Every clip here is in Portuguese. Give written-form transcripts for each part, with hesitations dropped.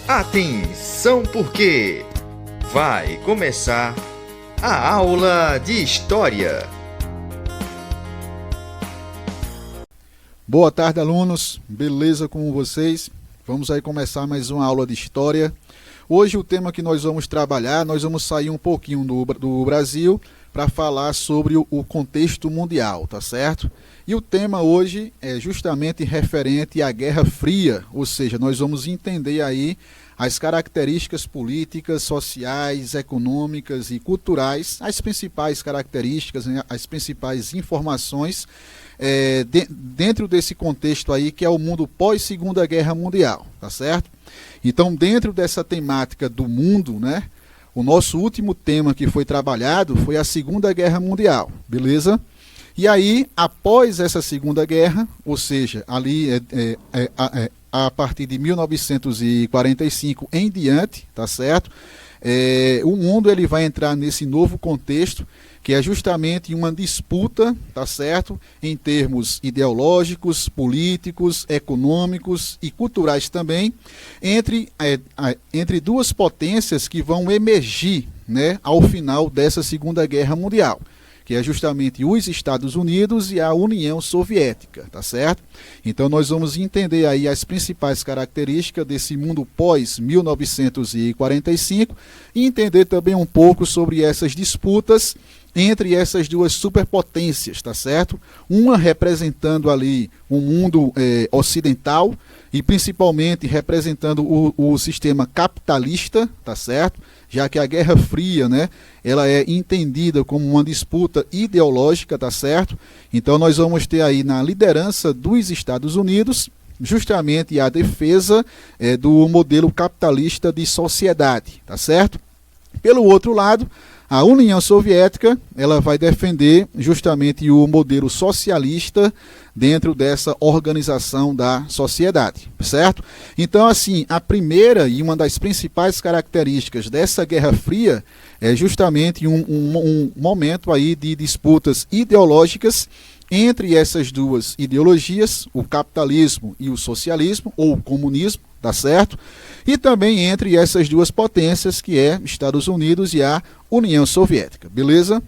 Atenção porque vai começar a aula de História. Boa tarde, alunos. Beleza com vocês? Vamos aí começar mais uma aula de História. Hoje o tema que nós vamos trabalhar, nós vamos sair um pouquinho do Brasil para falar sobre o contexto mundial, tá certo? E o tema hoje é justamente referente à Guerra Fria, ou seja, nós vamos entender aí as características políticas, sociais, econômicas e culturais, as principais características, né, as principais informações dentro desse contexto aí que é o mundo pós-Segunda Guerra Mundial, tá certo? Então, dentro dessa temática do mundo, né, o nosso último tema que foi trabalhado foi a Segunda Guerra Mundial, beleza? E aí, após essa Segunda Guerra, ou seja, ali a partir de 1945 em diante, tá certo? O mundo ele vai entrar nesse novo contexto, que é justamente uma disputa, tá certo? Em termos ideológicos, políticos, econômicos e culturais também, entre duas potências que vão emergir, né, ao final dessa Segunda Guerra Mundial, que é justamente os Estados Unidos e a União Soviética, tá certo? Então nós vamos entender aí as principais características desse mundo pós-1945 e entender também um pouco sobre essas disputas entre essas duas superpotências, tá certo? Uma representando ali o mundo ocidental e principalmente representando o sistema capitalista, tá certo? Já que a Guerra Fria, né, ela é entendida como uma disputa ideológica, tá certo? Então nós vamos ter aí na liderança dos Estados Unidos justamente a defesa do modelo capitalista de sociedade, tá certo? Pelo outro lado, a União Soviética ela vai defender justamente o modelo socialista dentro dessa organização da sociedade, certo? Então, assim, a primeira e uma das principais características dessa Guerra Fria é justamente um momento aí de disputas ideológicas entre essas duas ideologias, o capitalismo e o socialismo, ou o comunismo, tá certo? E também entre essas duas potências, que é Estados Unidos e a União Soviética, beleza?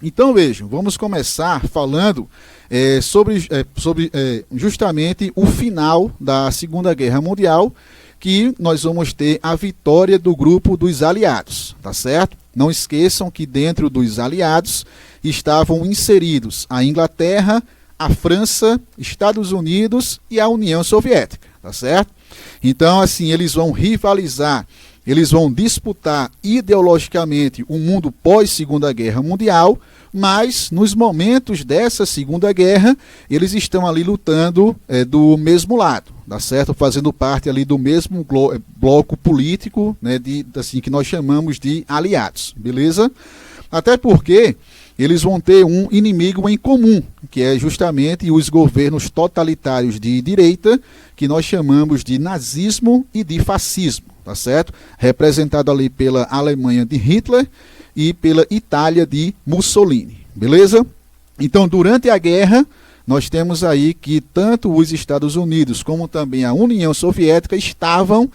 Então vejam, vamos começar falando sobre justamente o final da Segunda Guerra Mundial, que nós vamos ter a vitória do grupo dos aliados, tá certo? Não esqueçam que dentro dos aliados estavam inseridos a Inglaterra, a França, Estados Unidos e a União Soviética, tá certo? Então, assim, eles vão rivalizar, eles vão disputar ideologicamente o mundo pós-Segunda Guerra Mundial, mas nos momentos dessa Segunda Guerra, eles estão ali lutando do mesmo lado, tá certo? Fazendo parte ali do mesmo bloco político, né, assim, que nós chamamos de aliados, beleza? Até porque eles vão ter um inimigo em comum, que é justamente os governos totalitários de direita, que nós chamamos de nazismo e de fascismo, tá certo? Representado ali pela Alemanha de Hitler e pela Itália de Mussolini, beleza? Então, durante a guerra, nós temos aí que tanto os Estados Unidos como também a União Soviética estavam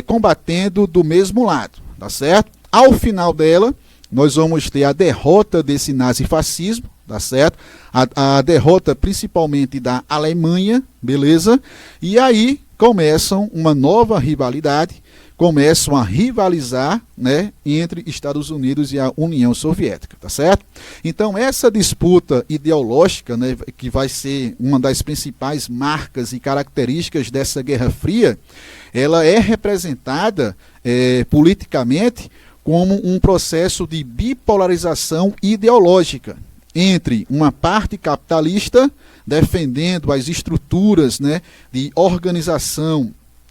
combatendo do mesmo lado, tá certo? Ao final dela, nós vamos ter a derrota desse nazifascismo, tá certo? A derrota principalmente da Alemanha, beleza? E aí começam uma nova rivalidade, começam a rivalizar, né, entre Estados Unidos e a União Soviética, tá certo? Então essa disputa ideológica, né, que vai ser uma das principais marcas e características dessa Guerra Fria, ela é representada politicamente como um processo de bipolarização ideológica entre uma parte capitalista defendendo as estruturas, né, de organização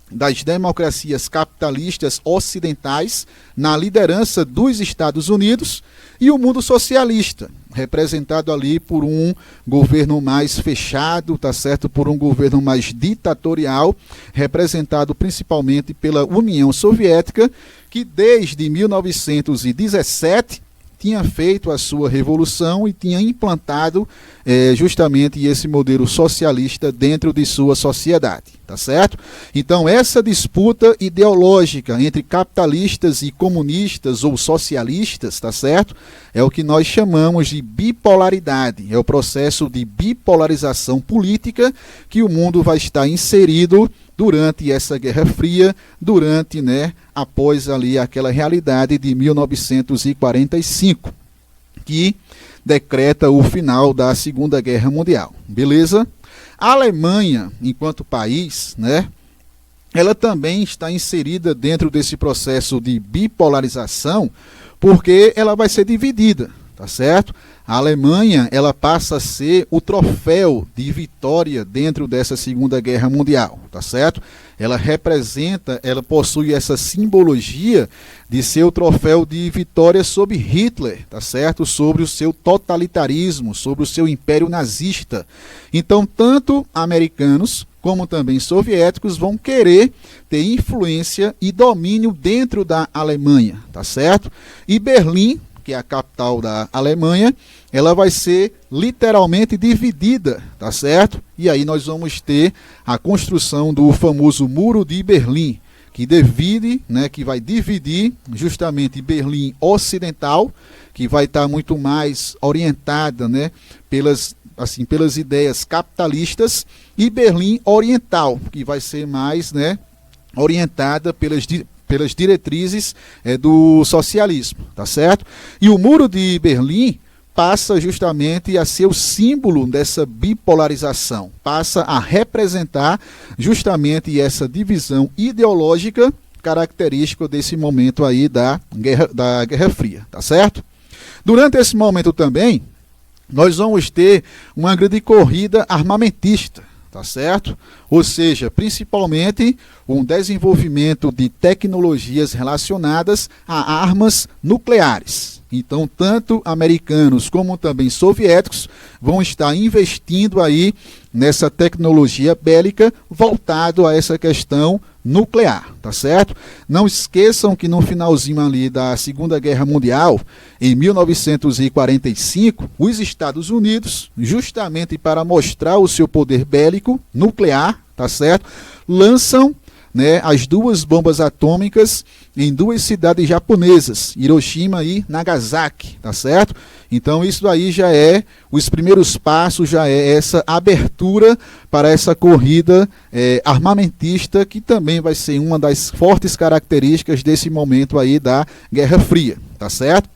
das democracias capitalistas ocidentais na liderança dos Estados Unidos e o mundo socialista, representado ali por um governo mais fechado, tá certo? Por um governo mais ditatorial, representado principalmente pela União Soviética, que desde 1917 tinha feito a sua revolução e tinha implantado justamente esse modelo socialista dentro de sua sociedade, tá certo? Então essa disputa ideológica entre capitalistas e comunistas ou socialistas, tá certo? É o que nós chamamos de bipolaridade, é o processo de bipolarização política que o mundo vai estar inserido durante essa Guerra Fria, durante, após ali aquela realidade de 1945, que decreta o final da Segunda Guerra Mundial, beleza? A Alemanha, enquanto país, ela também está inserida dentro desse processo de bipolarização, porque ela vai ser dividida, tá certo? A Alemanha, ela passa a ser o troféu de vitória dentro dessa Segunda Guerra Mundial, tá certo? Ela possui essa simbologia de ser o troféu de vitória sobre Hitler, tá certo? Sobre o seu totalitarismo, sobre o seu império nazista. Então, tanto americanos como também soviéticos vão querer ter influência e domínio dentro da Alemanha, tá certo? E Berlim, que é a capital da Alemanha, ela vai ser literalmente dividida, tá certo? E aí nós vamos ter a construção do famoso Muro de Berlim, que divide, que vai dividir justamente Berlim Ocidental, que vai estar muito mais orientada, pelas ideias capitalistas, e Berlim Oriental, que vai ser mais, orientada pelas diretrizes do socialismo, tá certo? E o Muro de Berlim passa justamente a ser o símbolo dessa bipolarização, passa a representar justamente essa divisão ideológica característica desse momento aí da Guerra Fria, tá certo? Durante esse momento também, nós vamos ter uma grande corrida armamentista, tá certo? Ou seja, principalmente um desenvolvimento de tecnologias relacionadas a armas nucleares. Então, tanto americanos como também soviéticos vão estar investindo aí nessa tecnologia bélica voltado a essa questão nuclear, tá certo? Não esqueçam que no finalzinho ali da Segunda Guerra Mundial, em 1945, os Estados Unidos, justamente para mostrar o seu poder bélico nuclear, tá certo? Lançam as duas bombas atômicas em duas cidades japonesas, Hiroshima e Nagasaki, tá certo? Então isso aí já é, os primeiros passos já é essa abertura para essa corrida armamentista, que também vai ser uma das fortes características desse momento aí da Guerra Fria, tá certo?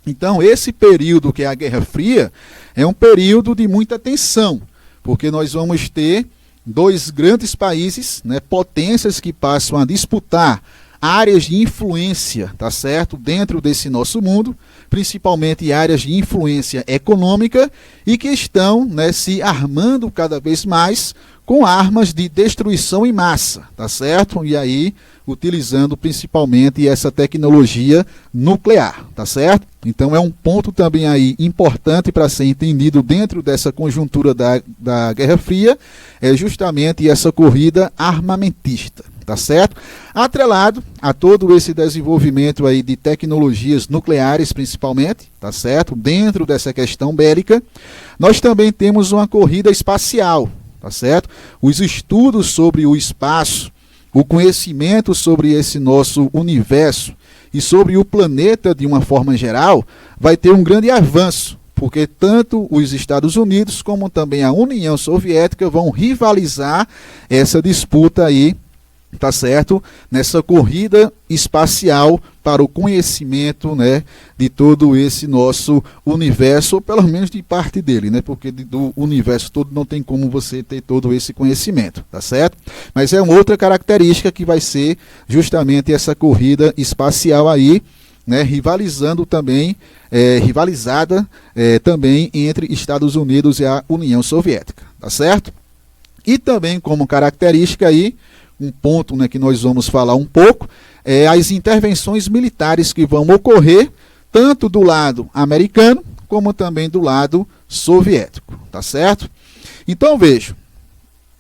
Então esse período que é a Guerra Fria é um período de muita tensão, porque nós vamos ter dois grandes países, potências que passam a disputar áreas de influência, tá certo, dentro desse nosso mundo, principalmente áreas de influência econômica, e que estão se armando cada vez mais com armas de destruição em massa, tá certo? E aí utilizando principalmente essa tecnologia nuclear, tá certo? Então é um ponto também aí importante para ser entendido dentro dessa conjuntura da Guerra Fria, é justamente essa corrida armamentista, tá certo? Atrelado a todo esse desenvolvimento aí de tecnologias nucleares principalmente, tá certo? Dentro dessa questão bélica, nós também temos uma corrida espacial, tá certo? Os estudos sobre o espaço, o conhecimento sobre esse nosso universo e sobre o planeta de uma forma geral vai ter um grande avanço, porque tanto os Estados Unidos como também a União Soviética vão rivalizar essa disputa aí, tá certo? Nessa corrida espacial para o conhecimento, de todo esse nosso universo, ou pelo menos de parte dele, porque do universo todo não tem como você ter todo esse conhecimento, tá certo? Mas é uma outra característica que vai ser justamente essa corrida espacial aí, rivalizada também entre Estados Unidos e a União Soviética, tá certo? E também como característica aí, um ponto que nós vamos falar um pouco, é as intervenções militares que vão ocorrer tanto do lado americano como também do lado soviético, tá certo? Então veja,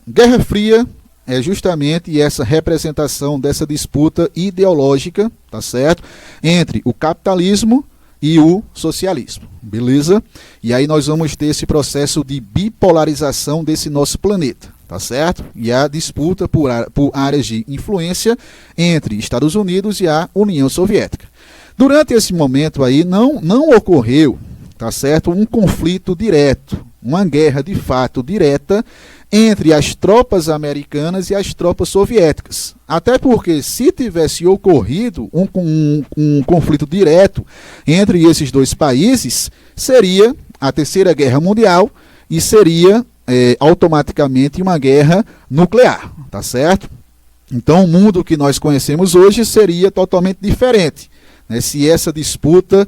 Guerra Fria é justamente essa representação dessa disputa ideológica, tá certo? Entre o capitalismo e o socialismo, beleza? E aí nós vamos ter esse processo de bipolarização desse nosso planeta, tá certo? E a disputa por áreas de influência entre Estados Unidos e a União Soviética. Durante esse momento aí não ocorreu, tá certo, um conflito direto, uma guerra de fato direta entre as tropas americanas e as tropas soviéticas. Até porque se tivesse ocorrido um conflito direto entre esses dois países, seria a Terceira Guerra Mundial e seria automaticamente uma guerra nuclear, tá certo? Então o mundo que nós conhecemos hoje seria totalmente diferente, né, se essa disputa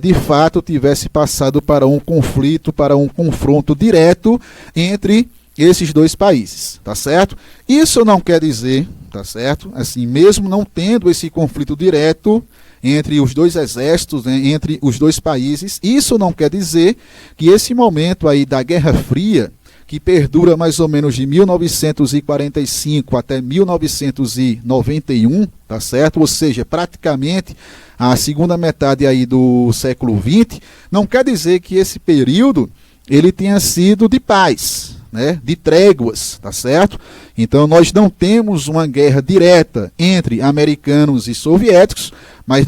de fato tivesse passado para um conflito, para um confronto direto entre esses dois países, tá certo? Isso não quer dizer, tá certo? Assim, mesmo não tendo esse conflito direto entre os dois exércitos, né, entre os dois países, isso não quer dizer que esse momento aí da Guerra Fria, que perdura mais ou menos de 1945 até 1991, tá certo? Ou seja, praticamente a segunda metade aí do século XX, não quer dizer que esse período ele tenha sido de paz, né, de tréguas, tá certo? Então nós não temos uma guerra direta entre americanos e soviéticos, mas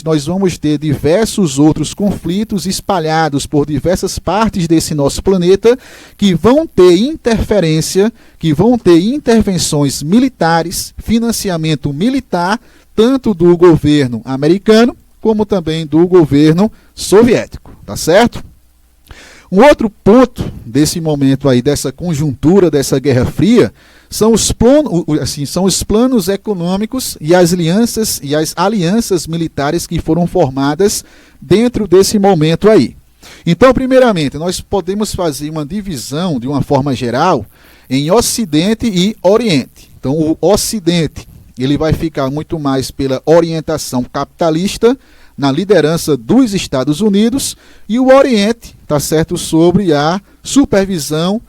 nós vamos ter diversos outros conflitos espalhados por diversas partes desse nosso planeta que vão ter interferência, que vão ter intervenções militares, financiamento militar, tanto do governo americano como também do governo soviético, tá certo? Um outro ponto desse momento aí, dessa conjuntura, dessa Guerra Fria, são os planos econômicos e as alianças militares que foram formadas dentro desse momento aí. Então, primeiramente, nós podemos fazer uma divisão, de uma forma geral, em Ocidente e Oriente. Então, o Ocidente ele vai ficar muito mais pela orientação capitalista, na liderança dos Estados Unidos, e o Oriente, tá certo, sobre a supervisão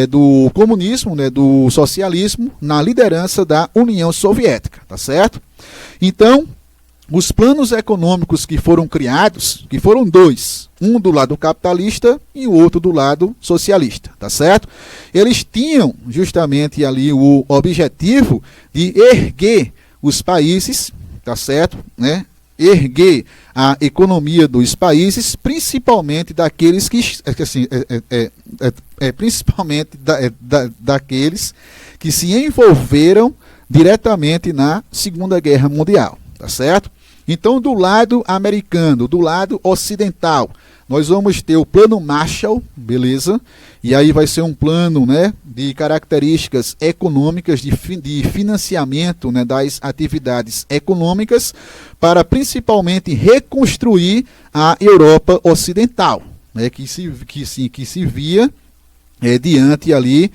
do comunismo, né, do socialismo, na liderança da União Soviética, tá certo? Então, os planos econômicos que foram criados, que foram dois, um do lado capitalista e o outro do lado socialista, tá certo? Eles tinham justamente ali o objetivo de erguer os países, tá certo, né? Erguer a economia dos países, principalmente daqueles que daqueles que se envolveram diretamente na Segunda Guerra Mundial, tá certo? Então, do lado americano, do lado ocidental, nós vamos ter o Plano Marshall, beleza? E aí vai ser um plano, né, de características econômicas, de financiamento, né, das atividades econômicas, para principalmente reconstruir a Europa Ocidental, né, que se via diante ali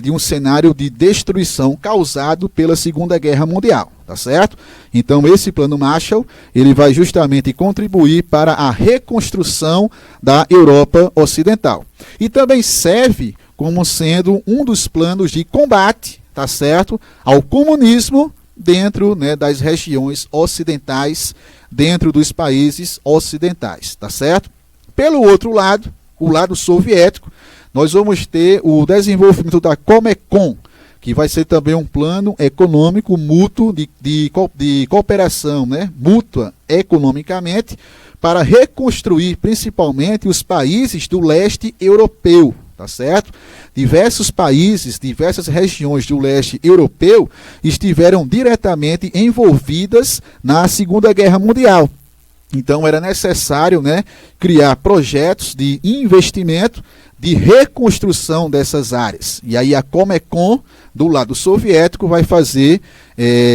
de um cenário de destruição causado pela Segunda Guerra Mundial, tá certo? Então esse Plano Marshall ele vai justamente contribuir para a reconstrução da Europa Ocidental. E também serve como sendo um dos planos de combate, tá certo, ao comunismo dentro, né, das regiões ocidentais, dentro dos países ocidentais, tá certo? Pelo outro lado, o lado soviético, nós vamos ter o desenvolvimento da Comecon, que vai ser também um plano econômico mútuo de cooperação, né, mútua economicamente, para reconstruir principalmente os países do leste europeu, tá certo? Diversos países, diversas regiões do leste europeu estiveram diretamente envolvidas na Segunda Guerra Mundial. Então era necessário, né, criar projetos de investimento, de reconstrução dessas áreas. E aí a Comecon, do lado soviético, vai fazer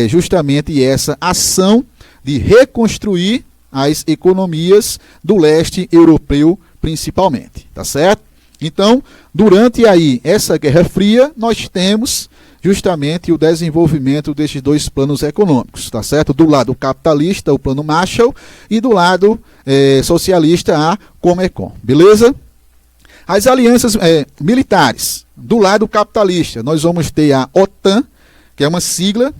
justamente essa ação de reconstruir as economias do leste europeu, principalmente, tá certo? Então, durante aí essa Guerra Fria, nós temos justamente o desenvolvimento desses dois planos econômicos, tá certo? Do lado capitalista, o Plano Marshall, e do lado socialista, a Comecon, beleza? As alianças militares, do lado capitalista, nós vamos ter a OTAN, que é uma sigla,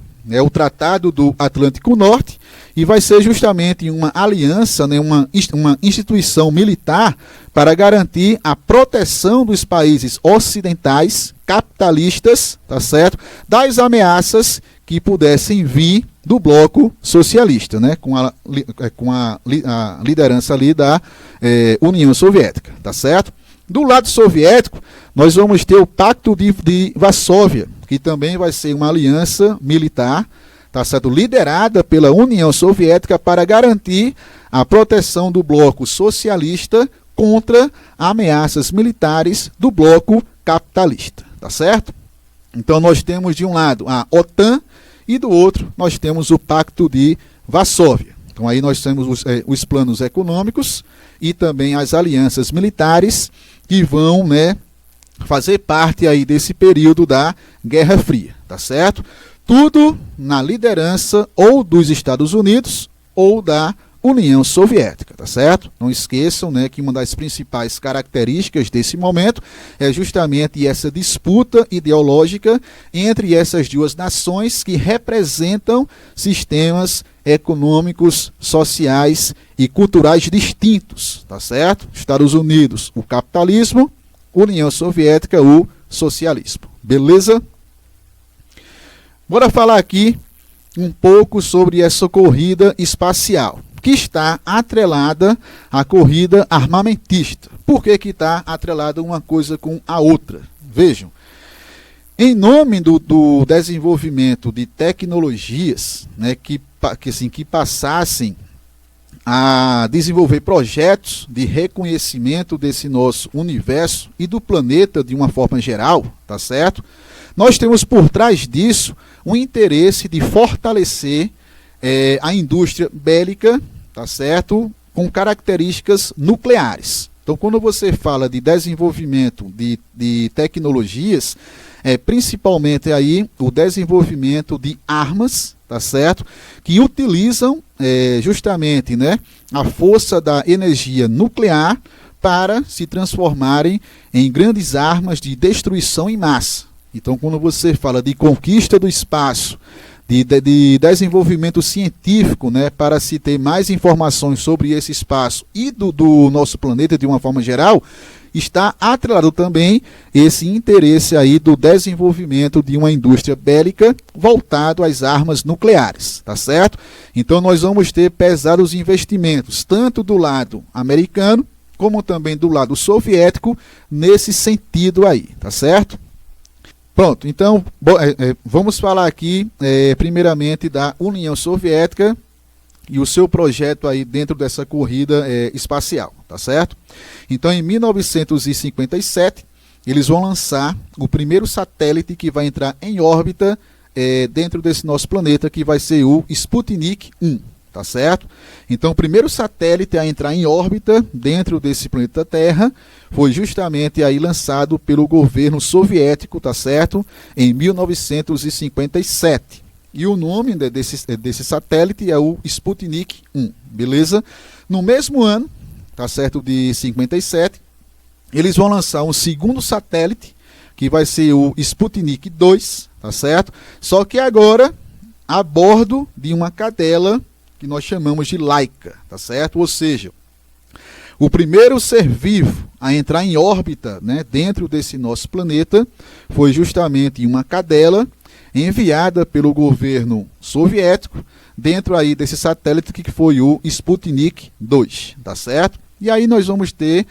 o Tratado do Atlântico Norte, e vai ser justamente uma aliança, né, uma instituição militar para garantir a proteção dos países ocidentais, capitalistas, tá certo? Das ameaças que pudessem vir do bloco socialista, né, com a liderança ali da União Soviética, tá certo? Do lado soviético, nós vamos ter o Pacto de Varsóvia, que também vai ser uma aliança militar, tá certo? Liderada pela União Soviética para garantir a proteção do bloco socialista contra ameaças militares do bloco capitalista, tá certo? Então nós temos de um lado a OTAN e do outro nós temos o Pacto de Varsóvia. Então aí nós temos os planos econômicos e também as alianças militares que vão, né, fazer parte aí desse período da Guerra Fria, tá certo? Tudo na liderança ou dos Estados Unidos ou da União Soviética, tá certo? Não esqueçam, né, que uma das principais características desse momento é justamente essa disputa ideológica entre essas duas nações que representam sistemas econômicos, sociais e culturais distintos, tá certo? Estados Unidos, o capitalismo, União Soviética, o socialismo. Beleza? Bora falar aqui um pouco sobre essa corrida espacial, que está atrelada à corrida armamentista. Por que está atrelada uma coisa com a outra? Vejam, em nome do desenvolvimento de tecnologias, né, que passassem a desenvolver projetos de reconhecimento desse nosso universo e do planeta de uma forma geral, tá certo? Nós temos por trás disso um interesse de fortalecer a indústria bélica, tá certo? Com características nucleares. Então, quando você fala de desenvolvimento de tecnologias, principalmente aí o desenvolvimento de armas, tá certo? Que utilizam justamente, né, a força da energia nuclear para se transformarem em grandes armas de destruição em massa. Então, quando você fala de conquista do espaço, de desenvolvimento científico, né, para se ter mais informações sobre esse espaço e do nosso planeta de uma forma geral, está atrelado também esse interesse aí do desenvolvimento de uma indústria bélica voltado às armas nucleares, tá certo? Então nós vamos ter pesados investimentos, tanto do lado americano, como também do lado soviético, nesse sentido aí, tá certo? Pronto, então vamos falar aqui primeiramente da União Soviética e o seu projeto aí dentro dessa corrida espacial, tá certo? Então, em 1957, eles vão lançar o primeiro satélite que vai entrar em órbita dentro desse nosso planeta, que vai ser o Sputnik 1, tá certo? Então, o primeiro satélite a entrar em órbita dentro desse planeta Terra foi justamente aí lançado pelo governo soviético, tá certo? Em 1957. E o nome desse satélite é o Sputnik 1, beleza? No mesmo ano, tá certo, de 57, eles vão lançar um segundo satélite, que vai ser o Sputnik 2, tá certo? Só que agora, a bordo de uma cadela que nós chamamos de Laika, tá certo? Ou seja, o primeiro ser vivo a entrar em órbita, né, dentro desse nosso planeta foi justamente uma cadela enviada pelo governo soviético dentro aí desse satélite que foi o Sputnik 2, tá certo? E aí nós vamos ter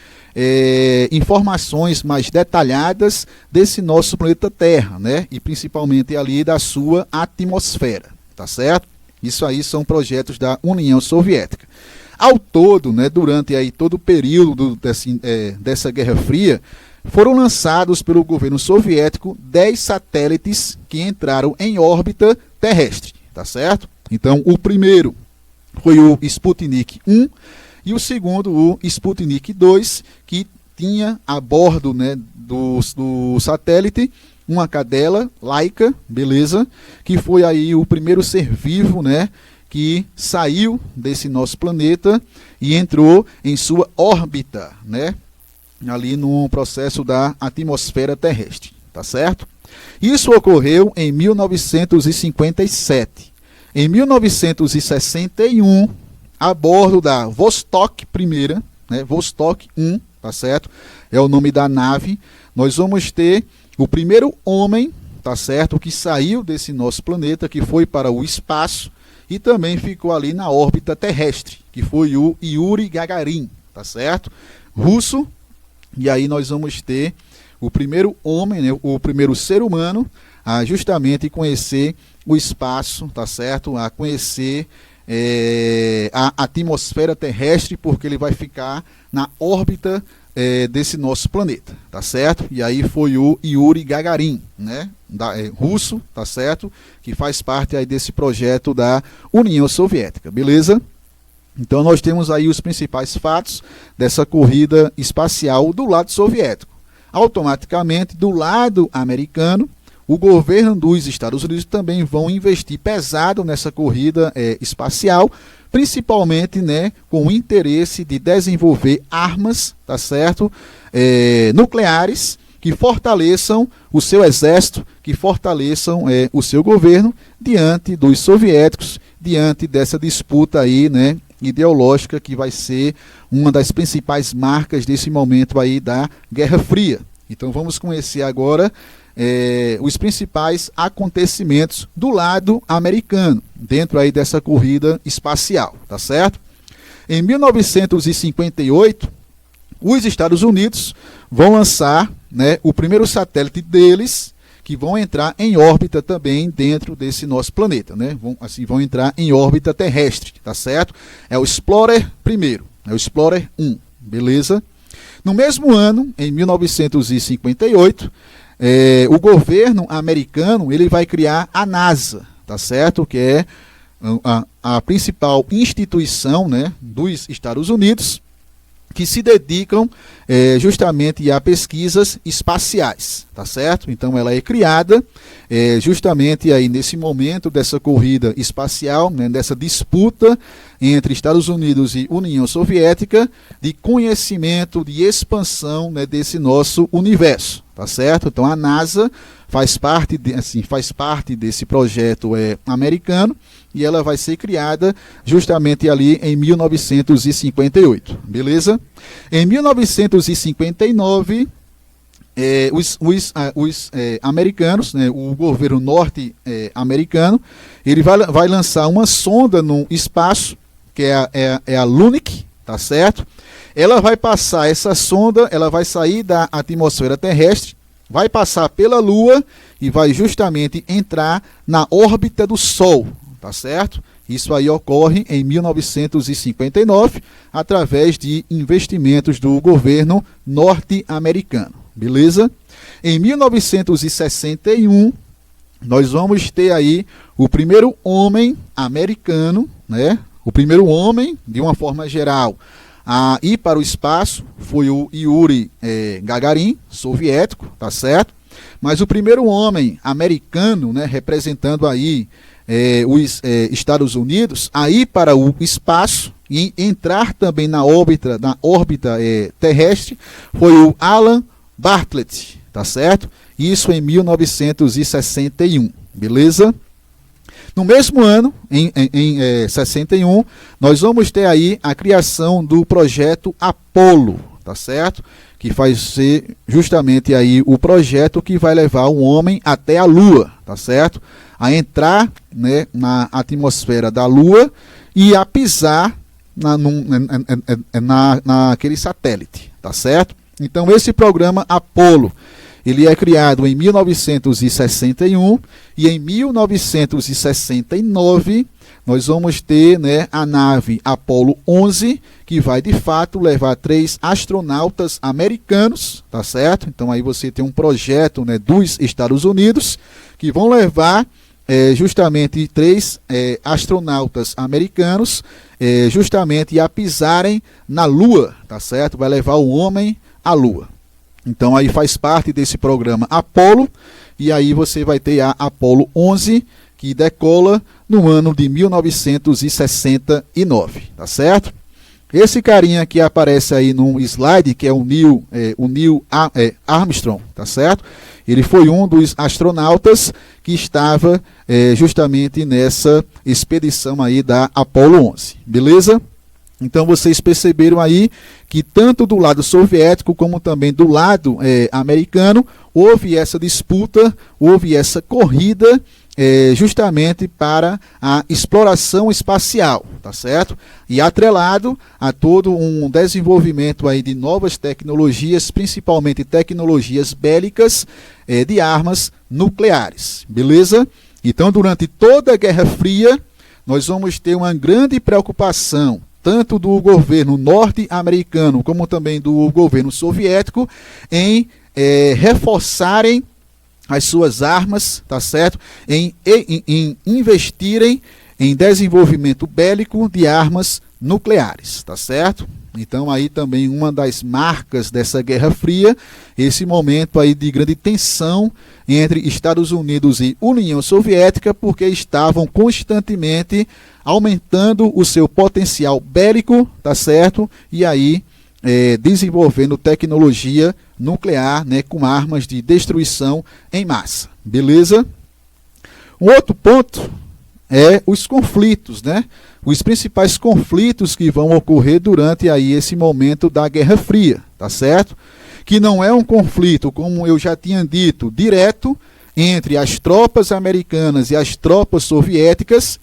informações mais detalhadas desse nosso planeta Terra, né? E principalmente ali da sua atmosfera, tá certo? Isso aí são projetos da União Soviética. Ao todo, né, durante aí todo o período dessa Guerra Fria, foram lançados pelo governo soviético 10 satélites que entraram em órbita terrestre, tá certo? Então, o primeiro foi o Sputnik 1 e o segundo, o Sputnik 2, que tinha a bordo, né, do satélite uma cadela Laika, beleza? Que foi aí o primeiro ser vivo, né, que saiu desse nosso planeta e entrou em sua órbita, né, ali no processo da atmosfera terrestre, tá certo? Isso ocorreu em 1957. Em 1961, a bordo da Vostok I, né, Vostok 1, tá certo? É o nome da nave. Nós vamos ter o primeiro homem, tá certo, que saiu desse nosso planeta, que foi para o espaço e também ficou ali na órbita terrestre, que foi o Yuri Gagarin, tá certo? Russo. E aí nós vamos ter o primeiro homem, né, o primeiro ser humano a justamente conhecer o espaço, tá certo? A conhecer a atmosfera terrestre, porque ele vai ficar na órbita desse nosso planeta, tá certo? E aí foi o Yuri Gagarin, né? Russo, tá certo? Que faz parte aí desse projeto da União Soviética, beleza? Então nós temos aí os principais fatos dessa corrida espacial do lado soviético. Automaticamente, do lado americano, o governo dos Estados Unidos também vão investir pesado nessa corrida espacial, principalmente, né, com o interesse de desenvolver armas, tá certo, nucleares, que fortaleçam o seu exército, que fortaleçam o seu governo diante dos soviéticos, diante dessa disputa aí, né, ideológica, que vai ser uma das principais marcas desse momento aí da Guerra Fria. Então vamos conhecer agora os principais acontecimentos do lado americano, dentro aí dessa corrida espacial, tá certo? Em 1958, os Estados Unidos vão lançar, né, o primeiro satélite deles, que vão entrar em órbita também dentro desse nosso planeta, né? Vão entrar em órbita terrestre, tá certo? É o Explorer I, é o Explorer 1, beleza? No mesmo ano, em 1958, o governo americano ele vai criar a NASA, tá certo? Que é a principal instituição, né, dos Estados Unidos, que se dedicam justamente a pesquisas espaciais, tá certo? Então ela é criada justamente aí nesse momento dessa corrida espacial, né, dessa disputa entre Estados Unidos e União Soviética, de conhecimento, de expansão, né, desse nosso universo, tá certo? Então a NASA faz parte desse projeto americano, e ela vai ser criada justamente ali em 1958, beleza? Em 1959, os americanos, né, o governo norte-americano, ele vai lançar uma sonda no espaço, que é a Lunic, tá certo? Ela vai passar, essa sonda, ela vai sair da atmosfera terrestre, vai passar pela Lua e vai justamente entrar na órbita do Sol, tá certo? Isso aí ocorre em 1959, através de investimentos do governo norte-americano, beleza? Em 1961, nós vamos ter aí o primeiro homem americano, né? O primeiro homem, de uma forma geral, a ir para o espaço foi o Yuri Gagarin, soviético, tá certo? Mas o primeiro homem americano, né, representando aí os Estados Unidos, a ir para o espaço e entrar também na órbita terrestre, foi o Alan Bartlett, tá certo? Isso em 1961, beleza? No mesmo ano, em 61, nós vamos ter aí a criação do projeto Apollo, tá certo? Que vai ser justamente aí o projeto que vai levar o homem até a Lua, tá certo? A entrar, né, na atmosfera da Lua e a pisar naquele satélite, tá certo? Então esse programa Apollo, ele é criado em 1961 e em 1969 nós vamos ter, né, a nave Apollo 11, que vai de fato levar 3 astronautas americanos, tá certo? Então aí você tem um projeto, né, dos Estados Unidos que vão levar justamente 3 astronautas americanos justamente a pisarem na Lua, tá certo? Vai levar o homem à Lua. Então aí faz parte desse programa Apollo, e aí você vai ter a Apollo 11, que decola no ano de 1969, tá certo? Esse carinha que aparece aí no slide, que é o Neil Armstrong, tá certo? ele foi um dos astronautas que estava justamente nessa expedição aí da Apollo 11, beleza? Então vocês perceberam aí que tanto do lado soviético como também do lado americano houve essa disputa, houve essa corrida justamente para a exploração espacial, tá certo? E atrelado a todo um desenvolvimento aí de novas tecnologias, principalmente tecnologias bélicas de armas nucleares, beleza? Então durante toda a Guerra Fria nós vamos ter uma grande preocupação tanto do governo norte-americano como também do governo soviético em reforçarem as suas armas, tá certo? Em investirem em desenvolvimento bélico de armas nucleares, tá certo? Então aí também uma das marcas dessa Guerra Fria, esse momento aí de grande tensão entre Estados Unidos e União Soviética, porque estavam constantemente aumentando o seu potencial bélico, tá certo? E aí desenvolvendo tecnologia nuclear, né, com armas de destruição em massa, beleza? Um outro ponto é os conflitos, né? Os principais conflitos que vão ocorrer durante aí esse momento da Guerra Fria, tá certo? Que não é um conflito, como eu já tinha dito, direto entre as tropas americanas e as tropas soviéticas,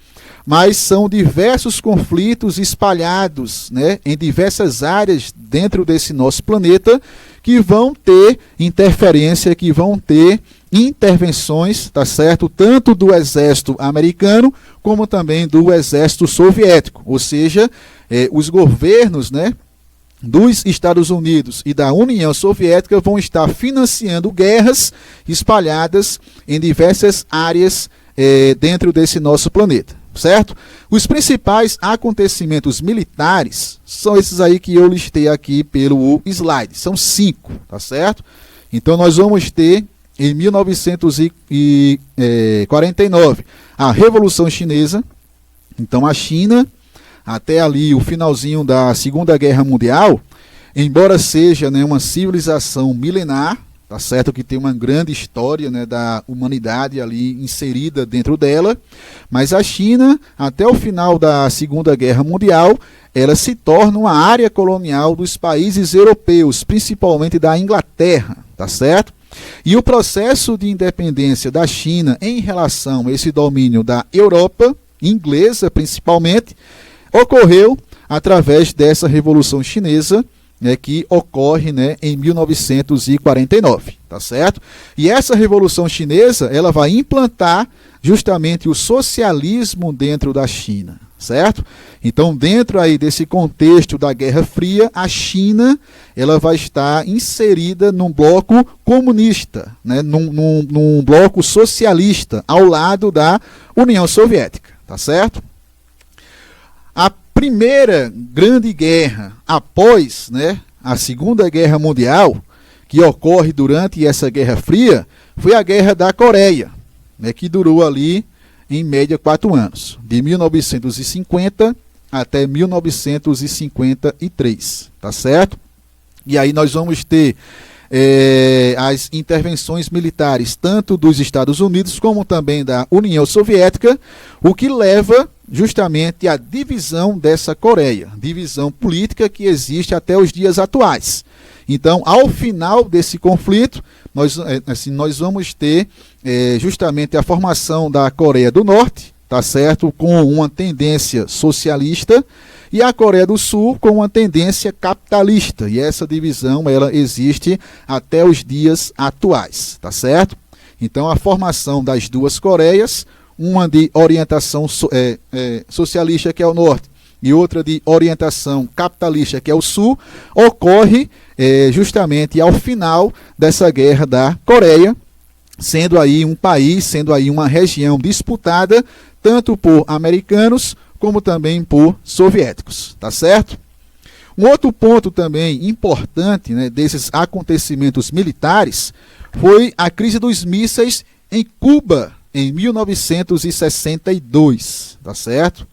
mas são diversos conflitos espalhados, né, em diversas áreas dentro desse nosso planeta que vão ter interferência, que vão ter intervenções, tá certo? Tanto do exército americano como também do exército soviético, ou seja, os governos, né, dos Estados Unidos e da União Soviética vão estar financiando guerras espalhadas em diversas áreas dentro desse nosso planeta, certo? Os principais acontecimentos militares são esses aí que eu listei aqui pelo slide, são 5, tá certo? Então nós vamos ter em 1949 a Revolução Chinesa. Então a China, até ali o finalzinho da Segunda Guerra Mundial, embora seja, né, uma civilização milenar, tá certo, que tem uma grande história, né, da humanidade ali inserida dentro dela, mas a China, até o final da Segunda Guerra Mundial, ela se torna uma área colonial dos países europeus, principalmente da Inglaterra, tá certo? E o processo de independência da China em relação a esse domínio da Europa, inglesa principalmente, ocorreu através dessa Revolução Chinesa, né, que ocorre, né, em 1949, tá certo? E essa Revolução Chinesa, ela vai implantar justamente o socialismo dentro da China, certo? Então, dentro aí desse contexto da Guerra Fria, a China, ela vai estar inserida num bloco comunista, né, num bloco socialista, ao lado da União Soviética, tá certo? A primeira grande guerra após, né, a Segunda Guerra Mundial, que ocorre durante essa Guerra Fria, foi a Guerra da Coreia, né, que durou ali em média 4 anos, de 1950 até 1953, tá certo? E aí nós vamos ter as intervenções militares tanto dos Estados Unidos como também da União Soviética, o que leva justamente à divisão dessa Coreia, divisão política que existe até os dias atuais. Então, ao final desse conflito, nós vamos ter justamente a formação da Coreia do Norte, tá certo? Com uma tendência socialista, e a Coreia do Sul com uma tendência capitalista. E essa divisão, ela existe até os dias atuais, tá certo? Então, a formação das duas Coreias, uma de orientação socialista, que é o Norte, e outra de orientação capitalista, que é o Sul, ocorre justamente ao final dessa Guerra da Coreia, sendo aí um país, sendo aí uma região disputada tanto por americanos como também por soviéticos, tá certo? Um outro ponto também importante, né, desses acontecimentos militares foi a crise dos mísseis em Cuba, em 1962, tá certo?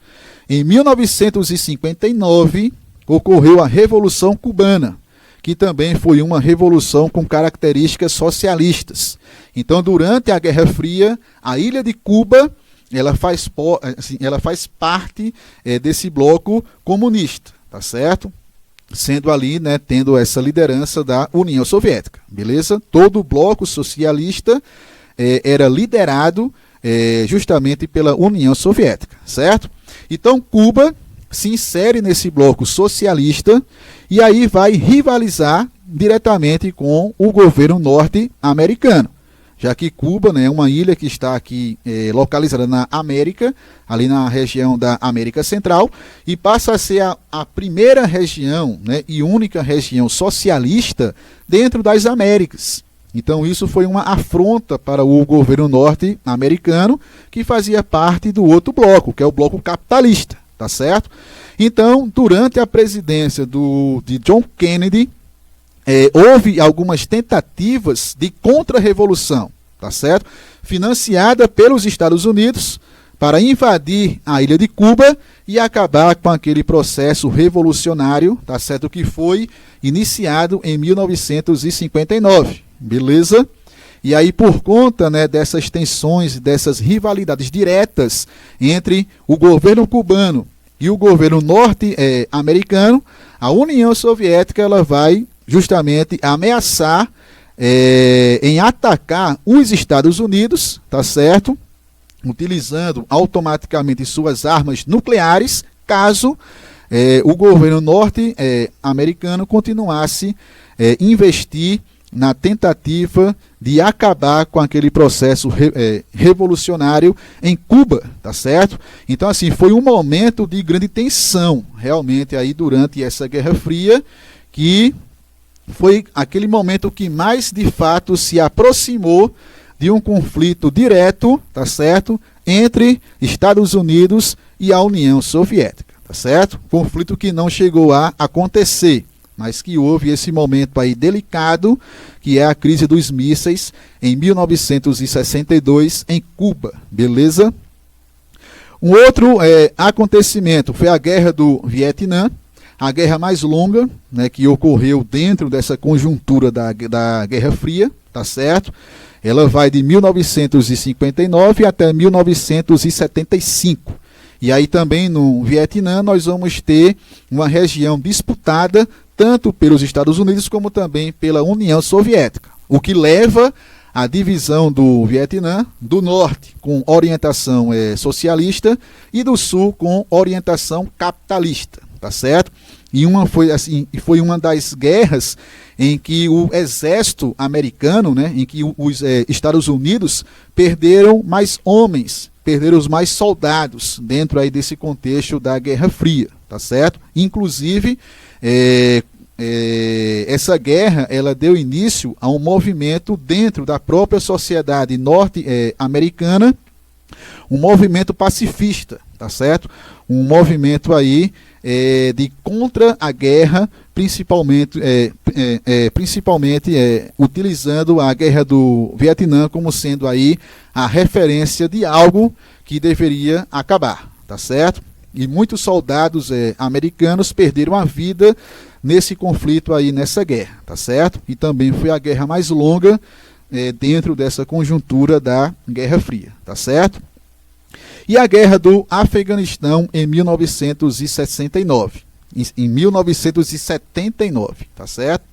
Em 1959, ocorreu a Revolução Cubana, que também foi uma revolução com características socialistas. Então, durante a Guerra Fria, a ilha de Cuba ela faz parte desse bloco comunista, tá certo? Sendo ali, né, tendo essa liderança da União Soviética, beleza? Todo o bloco socialista era liderado justamente pela União Soviética, certo? Então, Cuba se insere nesse bloco socialista e aí vai rivalizar diretamente com o governo norte-americano, já que Cuba, né, é uma ilha que está aqui localizada na América, ali na região da América Central, e passa a ser a primeira região, né, e única região socialista dentro das Américas. Então isso foi uma afronta para o governo norte-americano, que fazia parte do outro bloco, que é o bloco capitalista, tá certo? Então, durante a presidência de John Kennedy, houve algumas tentativas de contra-revolução, tá certo? Financiada pelos Estados Unidos para invadir a ilha de Cuba e acabar com aquele processo revolucionário, tá certo? Que foi iniciado em 1959, beleza? E aí, por conta, né, dessas tensões, dessas rivalidades diretas entre o governo cubano e o governo norte-americano, a União Soviética ela vai justamente ameaçar em atacar os Estados Unidos, tá certo? Utilizando automaticamente suas armas nucleares, caso o governo norte-americano continuasse investir na tentativa de acabar com aquele processo revolucionário em Cuba, tá certo? Então, assim, foi um momento de grande tensão, realmente, aí durante essa Guerra Fria, que foi aquele momento que mais, de fato, se aproximou de um conflito direto, tá certo? Entre Estados Unidos e a União Soviética, tá certo? Conflito que não chegou a acontecer, mas que houve esse momento aí delicado, que é a crise dos mísseis em 1962 em Cuba, beleza? Um outro acontecimento foi a Guerra do Vietnã, a guerra mais longa, né, que ocorreu dentro dessa conjuntura da Guerra Fria, tá certo? Ela vai de 1959 até 1975. E aí também no Vietnã nós vamos ter uma região disputada tanto pelos Estados Unidos como também pela União Soviética, o que leva à divisão do Vietnã, do norte com orientação socialista e do sul com orientação capitalista, tá certo? E foi uma das guerras em que o exército americano, né, em que os Estados Unidos perderam mais homens, perderam os mais soldados dentro aí desse contexto da Guerra Fria, tá certo? Inclusive, essa guerra ela deu início a um movimento dentro da própria sociedade norte-americana, um movimento pacifista, tá certo? Um movimento aí de contra a guerra, principalmente utilizando a Guerra do Vietnã como sendo aí a referência de algo que deveria acabar, tá certo? E muitos soldados americanos perderam a vida nesse conflito aí, nessa guerra, tá certo? E também foi a guerra mais longa dentro dessa conjuntura da Guerra Fria, tá certo? E a Guerra do Afeganistão em 1969. Em 1979, tá certo?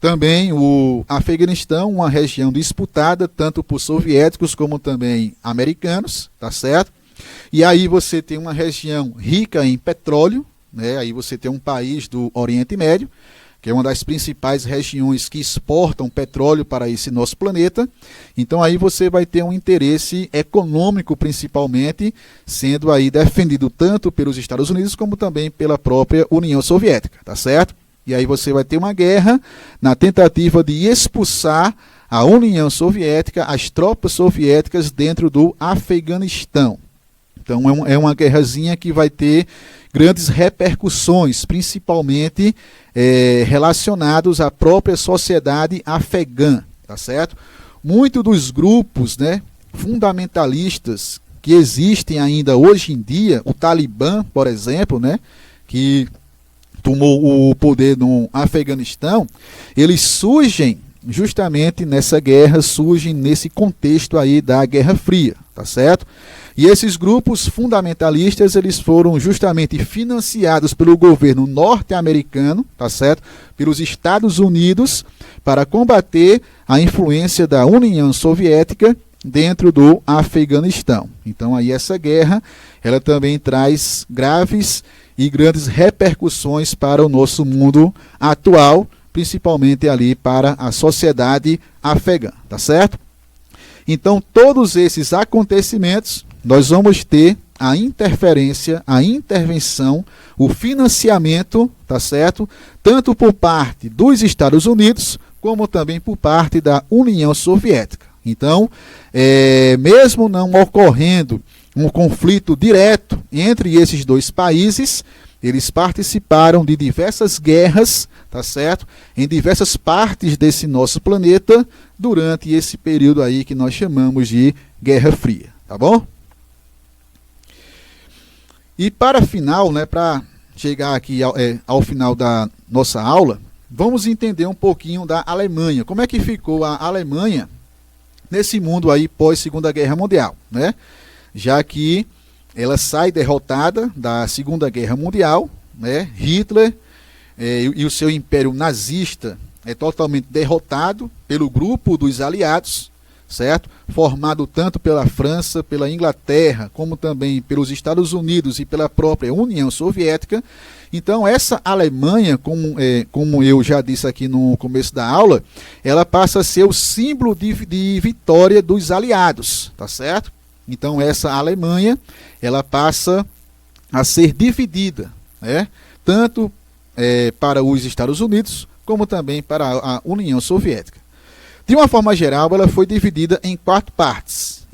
Também o Afeganistão, uma região disputada tanto por soviéticos como também americanos, tá certo? E aí você tem uma região rica em petróleo, né? Aí você tem um país do Oriente Médio, que é uma das principais regiões que exportam petróleo para esse nosso planeta. Então aí você vai ter um interesse econômico, principalmente, sendo aí defendido tanto pelos Estados Unidos como também pela própria União Soviética, tá certo? E aí você vai ter uma guerra na tentativa de expulsar a União Soviética, as tropas soviéticas dentro do Afeganistão. Então é uma guerrazinha que vai ter grandes repercussões, principalmente relacionados à própria sociedade afegã, tá certo? Muitos dos grupos, né, fundamentalistas que existem ainda hoje em dia, o Talibã, por exemplo, né, que tomou o poder no Afeganistão, eles surgem justamente nessa guerra, surgem nesse contexto aí da Guerra Fria, tá certo? E esses grupos fundamentalistas, eles foram justamente financiados pelo governo norte-americano, tá certo? Pelos Estados Unidos, para combater a influência da União Soviética dentro do Afeganistão. Então aí essa guerra, ela também traz graves e grandes repercussões para o nosso mundo atual, principalmente ali para a sociedade afegã, tá certo? Então todos esses acontecimentos, nós vamos ter a interferência, a intervenção, o financiamento, tá certo? Tanto por parte dos Estados Unidos, como também por parte da União Soviética. Então, mesmo não ocorrendo um conflito direto entre esses dois países, eles participaram de diversas guerras, tá certo? Em diversas partes desse nosso planeta durante esse período aí que nós chamamos de Guerra Fria, tá bom? E para final, né, para chegar aqui ao final da nossa aula, vamos entender um pouquinho da Alemanha. Como é que ficou a Alemanha nesse mundo aí pós Segunda Guerra Mundial, né? Já que ela sai derrotada da Segunda Guerra Mundial, né? Hitler e o seu império nazista é totalmente derrotado pelo grupo dos aliados, certo? Formado tanto pela França, pela Inglaterra, como também pelos Estados Unidos e pela própria União Soviética. Então essa Alemanha, como eu já disse aqui no começo da aula, ela passa a ser o símbolo de vitória dos aliados, tá certo? Então essa Alemanha, ela passa a ser dividida, né? Tanto para os Estados Unidos, como também para a União Soviética. De uma forma geral, ela foi dividida em quatro partes,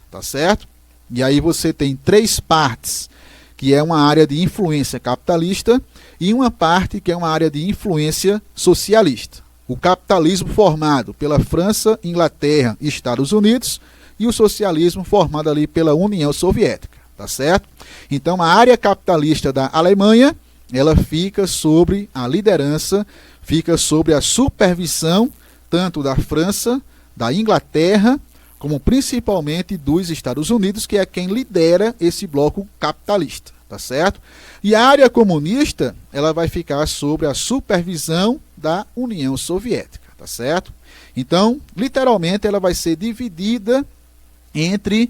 tá certo? E aí você tem 3 partes, que é uma área de influência capitalista, e uma parte que é uma área de influência socialista. O capitalismo formado pela França, Inglaterra e Estados Unidos, e o socialismo formado ali pela União Soviética, tá certo? Então a área capitalista da Alemanha, ela fica sobre a liderança, fica sobre a supervisão tanto da França, da Inglaterra, como principalmente dos Estados Unidos, que é quem lidera esse bloco capitalista, tá certo? E a área comunista, ela vai ficar sobre a supervisão da União Soviética, tá certo? Então, literalmente, ela vai ser dividida entre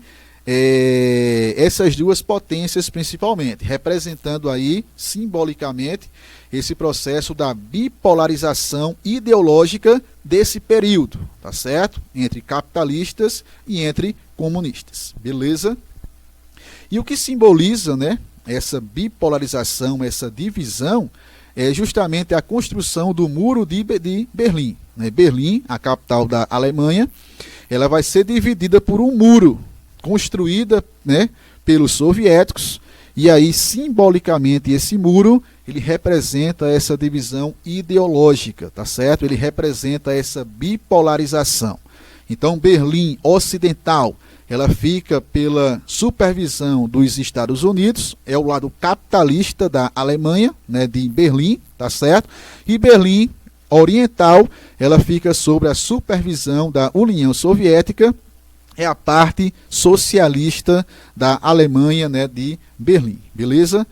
essas duas potências principalmente, representando aí, simbolicamente, esse processo da bipolarização ideológica desse período, tá certo? Entre capitalistas e entre comunistas, beleza? E o que simboliza, né, essa bipolarização, essa divisão, é justamente a construção do Muro de Berlim, né? Berlim, a capital da Alemanha, ela vai ser dividida por um muro, construída, né, pelos soviéticos, e aí simbolicamente esse muro, ele representa essa divisão ideológica, tá certo? Ele representa essa bipolarização. Então Berlim Ocidental, ela fica pela supervisão dos Estados Unidos, é o lado capitalista da Alemanha, né, de Berlim, tá certo? E Berlim Oriental, ela fica sob a supervisão da União Soviética, é a parte socialista da Alemanha, né, de Berlim, beleza?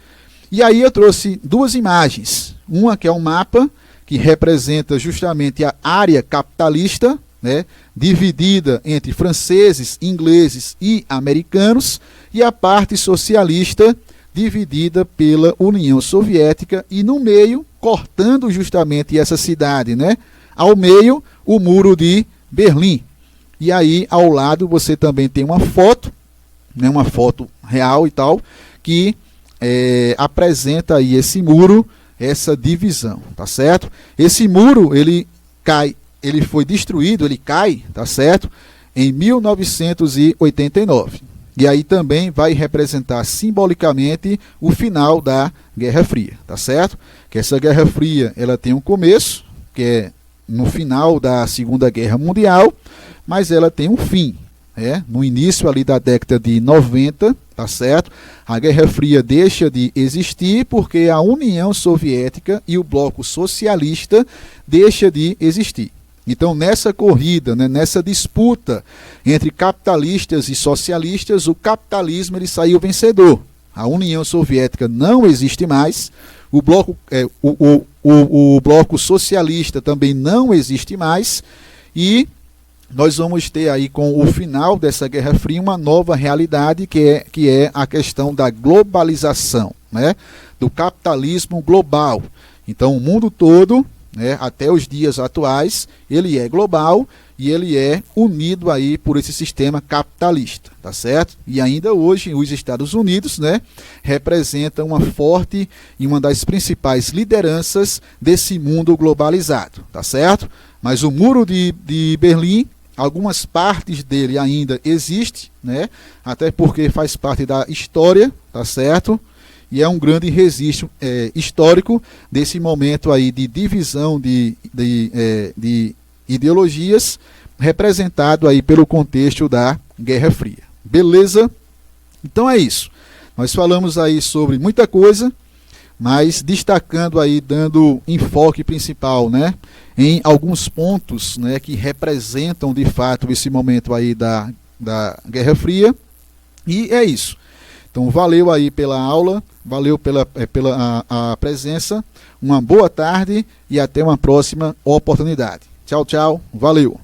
E aí eu trouxe 2 imagens, uma que é um mapa que representa justamente a área capitalista, né, dividida entre franceses, ingleses e americanos, e a parte socialista dividida pela União Soviética, e no meio, cortando justamente essa cidade, né, ao meio, o Muro de Berlim. E aí, ao lado, você também tem uma foto, né, uma foto real e tal, que apresenta aí esse muro, essa divisão, tá certo? Esse muro, ele cai, ele foi destruído, ele cai, tá certo? Em 1989. E aí também vai representar simbolicamente o final da Guerra Fria, tá certo? Que essa Guerra Fria, ela tem um começo, que é no final da Segunda Guerra Mundial, mas ela tem um fim, no início ali da década de 90, tá certo? A Guerra Fria deixa de existir porque a União Soviética e o bloco socialista deixa de existir. Então, nessa corrida, né, nessa disputa entre capitalistas e socialistas, o capitalismo ele saiu vencedor. A União Soviética não existe mais, o bloco socialista também não existe mais, e nós vamos ter aí, com o final dessa Guerra Fria, uma nova realidade que é a questão da globalização, né, do capitalismo global. Então, o mundo todo, né, até os dias atuais, ele é global e ele é unido aí por esse sistema capitalista, tá certo? E ainda hoje os Estados Unidos, né, representam uma forte e uma das principais lideranças desse mundo globalizado, tá certo? Mas o Muro de Berlim, algumas partes dele ainda existem, né, até porque faz parte da história, tá certo? E é um grande registro histórico desse momento aí de divisão de ideologias, representado aí pelo contexto da Guerra Fria. Beleza? Então é isso. Nós falamos aí sobre muita coisa, mas destacando aí, dando enfoque principal, né, em alguns pontos, né, que representam de fato esse momento aí da Guerra Fria. E é isso. Então valeu aí pela aula, valeu pela a presença, uma boa tarde e até uma próxima oportunidade. Tchau, tchau, valeu!